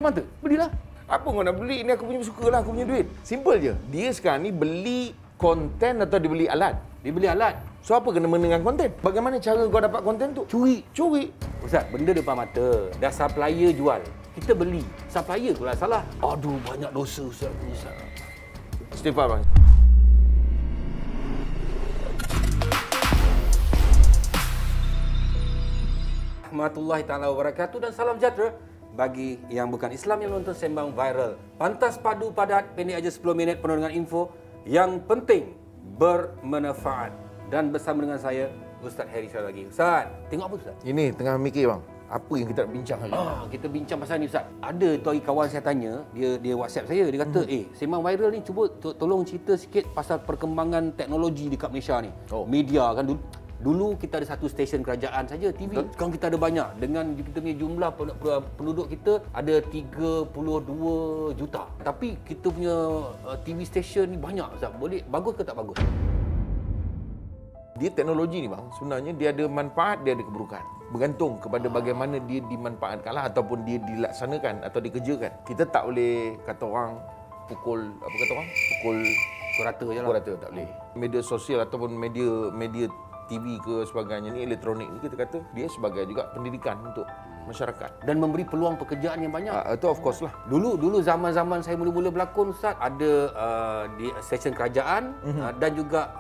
mata. Belilah. Apa kau nak beli? Ni aku punya suka lah, aku punya duit. Simple je. Dia sekarang ni beli konten atau dia beli alat? Dia beli alat. So apa kena dengan konten? Bagaimana cara kau dapat konten tu? Curi. Curi. Ustaz, benda depan mata. Dah supplier jual. Kita beli. Supplier tu lah salah. Aduh, banyak dosa Ustaz. Istighfar bang. Warahmatullahi taala wabarakatuh dan salam sejahtera bagi yang bukan Islam yang menonton Sembang Viral. Pantas padu padat, pendek aja 10 minit penuh dengan info yang penting, bermanfaat. Dan bersama dengan saya Ustaz Harry sekali lagi. Ustaz, tengok apa Ustaz? Ini tengah mikir bang. Apa yang kita nak bincang hari ni? Kita bincang pasal ni Ustaz. Ada tu hari kawan saya tanya, dia WhatsApp saya, dia kata, Sembang Viral ni cuba tolong cerita sikit pasal perkembangan teknologi dekat Malaysia ni. Media kan dulu kita ada satu stesen kerajaan saja TV. Sekarang kita ada banyak. Dengan kita punya jumlah penduduk kita ada 32 juta. Tapi kita punya TV stesen ni banyak Ustaz. Boleh bagus ke tak bagus? Dia teknologi ni bang, sebenarnya dia ada manfaat, dia ada keburukan. Bergantung kepada bagaimana dia dimanfaatkanlah ataupun dia dilaksanakan atau dikerjakan. Kita tak boleh kata orang pukul pukul Rata je lah. pukul rata, tak boleh. Media sosial ataupun media TV ke sebagainya ni, elektronik ni, kita kata dia sebagai juga pendidikan untuk masyarakat Dan memberi peluang pekerjaan yang banyak. Itu of course lah. Dulu zaman-zaman saya mula-mula berlakon Ustaz, ada di stesen kerajaan dan juga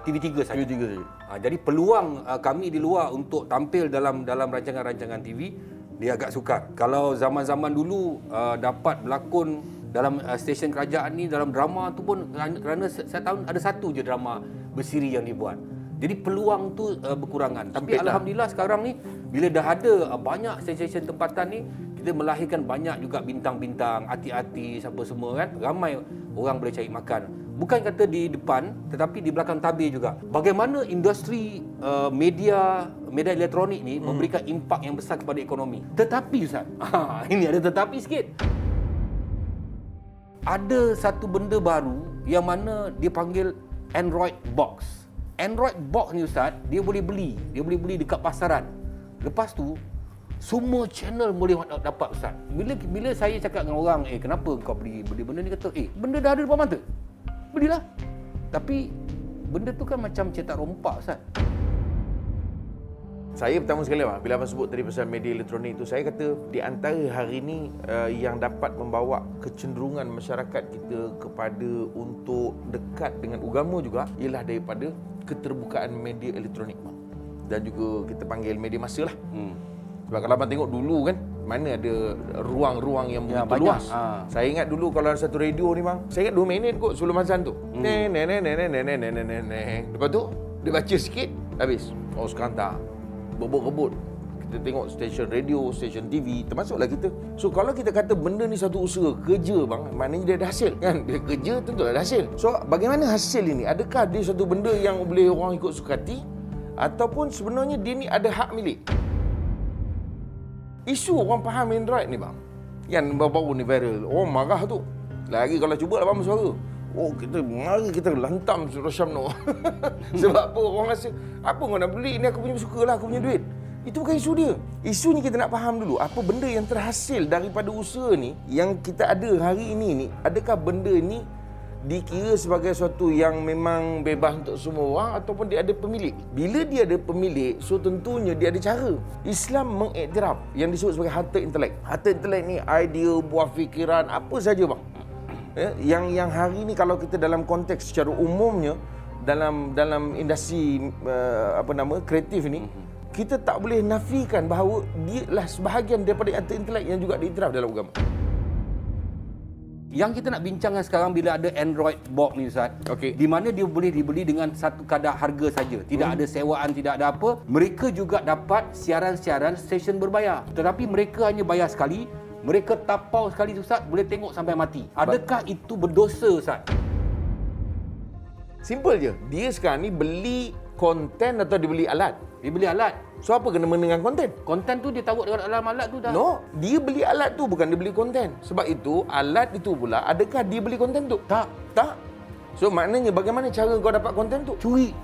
TV3 saja. TV3 saja. Jadi peluang kami di luar untuk tampil dalam rancangan-rancangan TV dia agak sukar. Kalau zaman-zaman dulu dapat berlakon dalam stesen kerajaan ni, dalam drama tu pun kerana saya tahu ada satu je drama bersiri yang dibuat. Jadi peluang tu berkurangan. Tapi alhamdulillah sekarang ni bila dah ada banyak stesen tempatan ni, kita melahirkan banyak juga bintang-bintang, artis-artis apa semua kan. Ramai orang boleh cari makan. Bukan kata di depan tetapi di belakang tabir juga. Bagaimana industri media elektronik ni memberikan impak yang besar kepada ekonomi. Tetapi Ustaz, ini ada tetapi sikit. Ada satu benda baru yang mana dia panggil Android Box. Android Box ni Ustaz, dia boleh beli dekat pasaran. Lepas tu semua channel boleh dapat Ustaz. Bila saya cakap dengan orang, kenapa kau beli benda ni, kata, benda dah ada depan mata. Belilah. Tapi benda tu kan macam cetak rompak Ustaz. Saya pertama sekali bila abang sebut tadi pasal media elektronik itu, saya kata di antara hari ini yang dapat membawa kecenderungan masyarakat kita kepada untuk dekat dengan agama juga ialah daripada keterbukaan media elektronik dan juga kita panggil media massa lah. Sebab kalau abang tengok dulu kan, mana ada ruang-ruang yang begitu luas. Saya ingat dulu kalau ada satu radio ni bang, saya ingat 2 minit kot sebelum azan tu. Lepas tu dia baca sikit, habis. Sekarang tak. Berebut-rebut. Kita tengok stesen radio, stesen TV, termasuklah kita. So kalau kita kata benda ni satu usaha, kerja bang, maknanya dia ada hasil kan. Dia kerja tentulah ada hasil. So bagaimana hasil ini? Adakah dia satu benda yang boleh orang ikut sukati ataupun sebenarnya dia ni ada hak milik? Isu orang faham Android ni bang, yang baru-baru ni viral, orang marah tu. Lagi kalau cuba lah bang suara, mari kita lantam Rosyam no. Sebab apa? Orang rasa, apa kau nak beli? Ni aku punya suka lah, aku punya duit. Itu bukan isu dia. Isunya kita nak faham dulu, apa benda yang terhasil daripada usaha ni yang kita ada hari ini ni. Adakah benda ni dikira sebagai sesuatu yang memang bebas untuk semua orang ataupun dia ada pemilik? Bila dia ada pemilik, so tentunya dia ada cara. Islam mengiktiraf yang disebut sebagai harta intelek. Harta intelek ni idea, buah fikiran, apa saja bang. Yang hari ni kalau kita dalam konteks secara umumnya dalam industri kreatif ni, kita tak boleh nafikan bahawa dia lah sebahagian daripada harta intelek yang juga diiktiraf dalam agama. Yang kita nak bincangkan sekarang bila ada Android Box ni Ustaz, di mana dia boleh dibeli dengan satu kadar harga saja. Tidak ada sewaan, tidak ada apa. Mereka juga dapat siaran-siaran stesen berbayar. Tetapi mereka hanya bayar sekali. Mereka tapau sekali Ustaz, boleh tengok sampai mati. Adakah itu berdosa Ustaz? Simple je. Dia sekarang ni beli konten atau dia beli alat? Dia beli alat. So apa kena dengan konten? Konten tu dia taruh dekat dalam alat tu dah. No, dia beli alat tu, bukan dia beli konten. Sebab itu alat itu pula, adakah dia beli konten tu? Tak. So maknanya bagaimana cara kau dapat konten tu? Curi.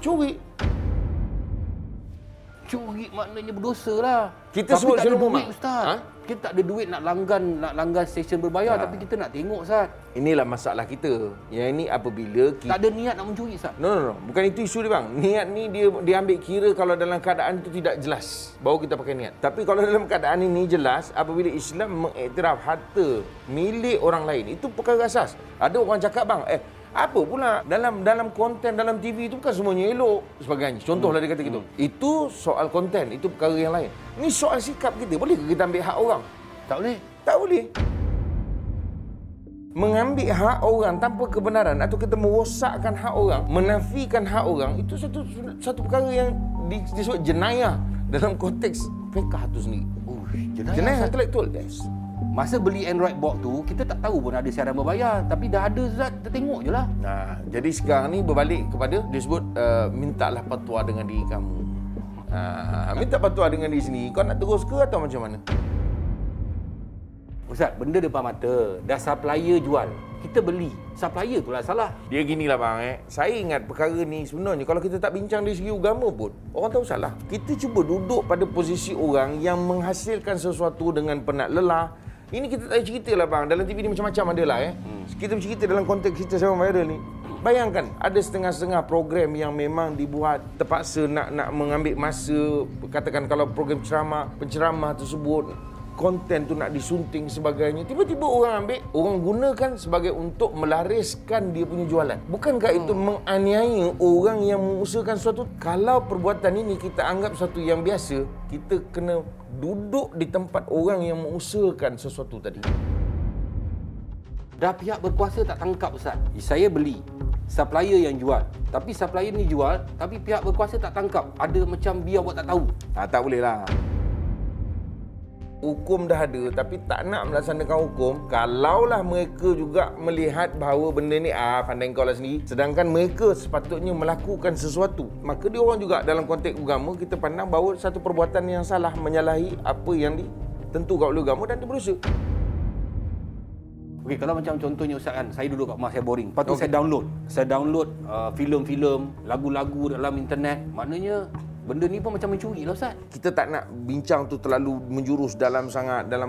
Curi maknanya berdosa lah. Kita sebut secara umum. Ustaz. Kita tak ada duit nak langgan stesen berbayar, tapi kita nak tengok, Ustaz. Inilah masalah kita. Yang ini apabila kita... Tak ada niat nak mencuri, Ustaz. No. Bukan itu isu dia, bang. Niat ni dia ambil kira kalau dalam keadaan itu tidak jelas, baru kita pakai niat. Tapi kalau dalam keadaan ini jelas, apabila Islam mengiktiraf harta milik orang lain, itu perkara asas. Ada orang cakap, bang, apa pula dalam konten dalam TV itu bukan semuanya elok sebagainya. Contohlah dia kata gitu. Itu soal konten, itu perkara yang lain. Ini soal sikap kita. Boleh ke kita ambil hak orang? Tak boleh. Tak boleh. Mengambil hak orang tanpa kebenaran atau kita merosakkan hak orang, menafikan hak orang, itu satu perkara yang disebut jenayah dalam konteks fiqh itu sendiri. Jenayah intelektual. Yes. Masa beli Android box tu, kita tak tahu pun ada siaran berbayar. Tapi dah ada, Zat, kita tengok je lah. Nah, jadi sekarang ni berbalik kepada, dia sebut, mintalah fatwa dengan diri kamu. Minta fatwa dengan diri sendiri. Kau nak terus ke atau macam mana? Ustaz, benda depan mata. Dah supplier jual. Kita beli. Supplier tu lah salah. Dia ginilah bang, saya ingat perkara ni sebenarnya kalau kita tak bincang dari segi agama pun, orang tahu salah. Kita cuba duduk pada posisi orang yang menghasilkan sesuatu dengan penat lelah. Ini kita tak cerita lah bang, dalam TV ni macam-macam ada lah Kita bercerita dalam konteks kita sama viral ni. Bayangkan, ada setengah-setengah program yang memang dibuat terpaksa nak mengambil masa. Katakan kalau program penceramah tersebut, konten tu nak disunting sebagainya, tiba-tiba orang ambil, orang gunakan sebagai untuk melariskan dia punya jualan. Bukankah itu menganiaya orang yang mengusahakan sesuatu? Kalau perbuatan ini kita anggap sesuatu yang biasa, kita kena duduk di tempat orang yang mengusahakan sesuatu tadi. Dah pihak berkuasa tak tangkap, Ustaz. Saya beli, supplier yang jual. Tapi supplier ni jual, tapi pihak berkuasa tak tangkap. Ada macam biar buat tak tahu. Tak boleh lah. Hukum dah ada tapi tak nak melaksanakan hukum. Kalaulah mereka juga melihat bahawa benda ni pandai kau lah sendiri, sedangkan mereka sepatutnya melakukan sesuatu, maka dia orang juga dalam konteks agama kita pandang bahawa satu perbuatan yang salah, menyalahi apa yang ditentukan oleh agama dan dia berusaha. Okey, kalau macam contohnya Ustaz kan, saya duduk kat rumah saya boring. Lepas tu saya download filem-filem, lagu-lagu dalam internet. Maknanya benda ni pun macam mencuri lah, Ustaz. Kita tak nak bincang tu terlalu menjurus dalam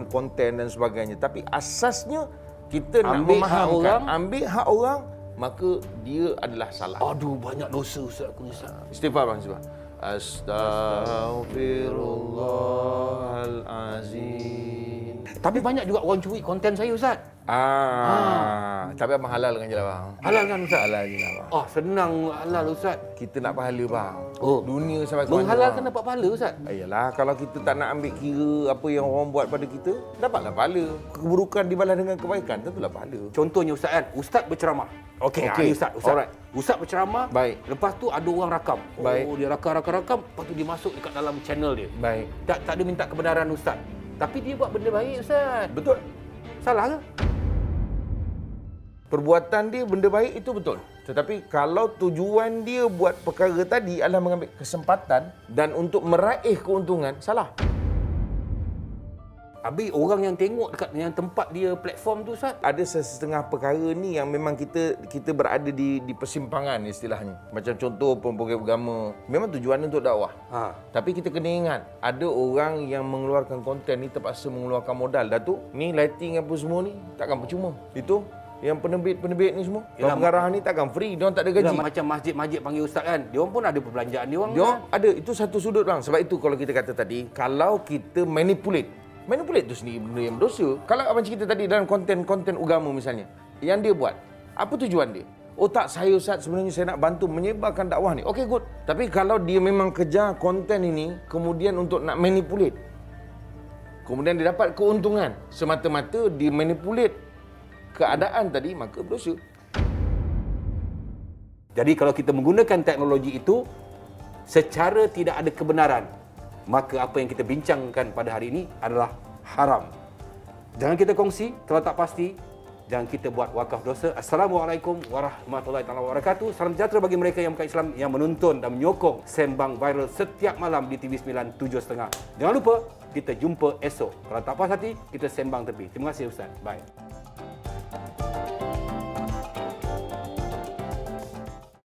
konten dan sebagainya. Tapi asasnya kita nak memahamkan, ambil hak orang, maka dia adalah salah. Aduh, banyak dosa, Ustaz. Aku ni, Ustaz. Istighfar bang, istighfar. Astaghfirullahalazim. Tapi banyak juga orang curi konten saya, Ustaz. Tapi abang halalkan je lah bang. Halal kan, Ustaz? Halal je lah bang. Senang halal, Ustaz. Kita nak pahala bang. Dunia sampai ke mana? Menghalalkan dapat pahala, Ustaz? Ayalah, kalau kita tak nak ambil kira apa yang orang buat pada kita, dapatlah pahala. Keburukan dibalas dengan kebaikan, tentulah pahala. Contohnya Ustaz kan, Ustaz berceramah. Okey. Ustaz. Alright. Ustaz berceramah. Baik. Lepas tu ada orang rakam. Baik. Dia rakam. Lepas tu dia masuk dekat dalam channel dia. Baik. Tak ada minta kebenaran Ustaz. Tapi dia buat benda baik, Ustaz. Betul. Salah ke? Perbuatan dia benda baik itu betul. Tetapi kalau tujuan dia buat perkara tadi adalah mengambil kesempatan dan untuk meraih keuntungan, salah. Habis orang yang tengok dekat yang tempat dia platform tu, Ustaz. Ada setengah perkara ni yang memang kita berada di persimpangan istilahnya. Macam contoh program agama, memang tujuan untuk dakwah. Tapi kita kena ingat, ada orang yang mengeluarkan konten ni terpaksa mengeluarkan modal. Dah tu, ni lighting apa semua ni takkan percuma. Itu yang penerbit ni semua, pengarah ni takkan free, dia orang tak ada gaji. Macam masjid-masjid panggil Ustaz kan, dia orang pun ada perbelanjaan dia orang. Dia orang ada, itu satu sudut bang. Sebab itu kalau kita kata tadi, kalau kita manipulate tu sendiri benda yang berdosa. Kalau abang cerita tadi dalam konten agama misalnya, yang dia buat, apa tujuan dia? Oh tak, saya Ustaz sebenarnya saya nak bantu menyebarkan dakwah ni. Okey, good. Tapi kalau dia memang kejar konten ini kemudian untuk nak manipulate, kemudian dia dapat keuntungan semata-mata dia manipulate keadaan tadi, maka berdosa. Jadi kalau kita menggunakan teknologi itu secara tidak ada kebenaran, maka apa yang kita bincangkan pada hari ini adalah haram. Jangan kita kongsi kalau tak pasti, jangan kita buat wakaf dosa. Assalamualaikum warahmatullahi wabarakatuh. Salam sejahtera bagi mereka yang bukan Islam yang menonton dan menyokong Sembang Viral setiap malam di TV9 7.30. Jangan lupa kita jumpa esok. Kalau tak puas hati, kita sembang tepi. Terima kasih Ustaz. Bye.